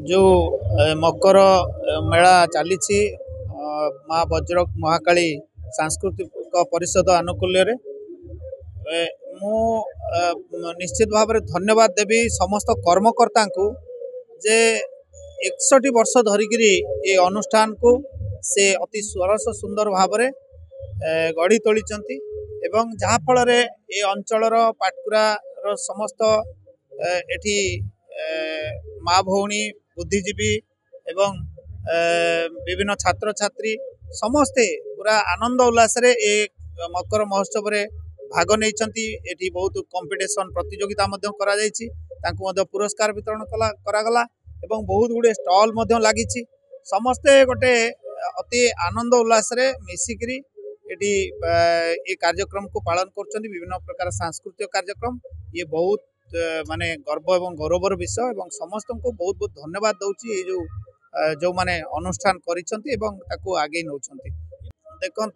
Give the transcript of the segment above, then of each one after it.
जो मकर मेला चली माँ वज्र महाकाली सांस्कृतिक परिषद आनुकूल्य मु निश्चित भाव में धन्यवाद देवी समस्त कर्मकर्ता को जे 61 वर्ष धरिकी ये अनुष्ठान को से अति सरस सुंदर भाव में गढ़ी तोली जहाँफल ये अंचल पाटकुरा समस्त एठी माँ भौणी बुद्धिजीवी एवं विभिन्न छात्र छात्री समस्ते पूरा आनंद उल्लास मकर महोत्सव रे भाग नहीं बहुत कंपिटिशन प्रतियोगिता पुरस्कार वितरण करागला एवं बहुत गुड़े स्टॉल लगी समस्ते गोटे अति आनंद उल्लास मिसिकी ये कार्यक्रम को पालन कर विभिन्न प्रकार सांस्कृतिक कार्यक्रम ये बहुत माने गर्व एवं गौरवर विषय एवं समस्त को बहुत बहुत धन्यवाद दूसरी जो जो माने अनुष्ठान करिसेंती आगे नौ देखो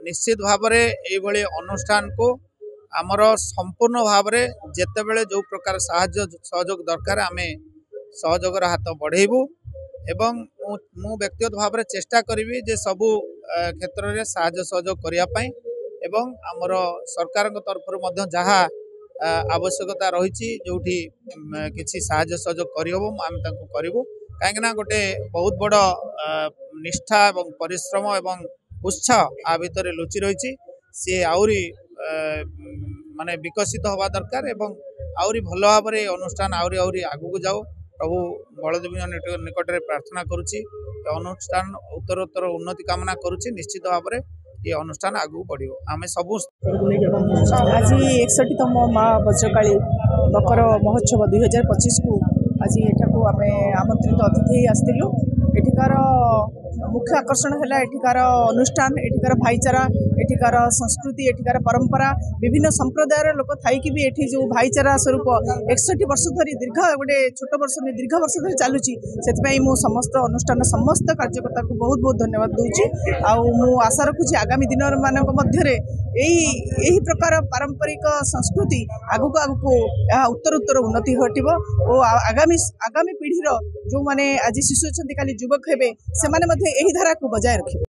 निश्चित भाव में अनुष्ठान को आमर संपूर्ण भाव में जितेबले जो प्रकार सहयोग दरकार आमे सहयोगर हाथ बढ़ेबू एवं मु व्यक्तिगत भाव में चेष्टा करी जे सबू क्षेत्र में साहाय्य सहयोग करने एवं आमर सरकार तरफ जहाँ आवश्यकता रही जो किसी साहाय्य सहयोग करूँ कहीं गोटे बहुत बड़ निष्ठा एवं परिश्रम एवं उत्साह आ भितर लुचि रही सी आउरी माने विकसित हवा दरकार एवं आउरी भल भाव में अनुष्ठान आउरी आउरी आगू जाओ प्रभु बलदेवी निकट में प्रार्थना करुच्ची अनुष्ठान उत्तरोत्तर उन्नति कामना करुच्ची निश्चित भाव में ये अनुष्ठान आगू बढ़ आम सब आज 61तम माँ वज्रकाली मकर महोत्सव 2025 को आज एठाकू आम आमंत्रित अतिथि आसलु एठिकार मुख्य आकर्षण है एठिकार अनुष्ठान एठिकार भाईचारा एठिकार संस्कृति एठिकार परंपरा विभिन्न संप्रदायर लोक थी भी एठी जो भाईचारा स्वरूप 61 वर्ष धरी दीर्घ गोटे छोट वर्ष दीर्घ वर्ष धरी चलुची से मु समस्त अनुष्ठान समस्त कार्यकर्ता को बहुत बहुत धन्यवाद दूची आउ आशा रखुची आगामी दिन मानक मध्य यही प्रकार पारंपरिक संस्कृति आगु आगु उत्तर उन्नति घटिबो और आगामी पीढ़ीर जो माने आज शिशु अच्छा काली युवक हेबे से माने यही धारा को बजाय रखिबे।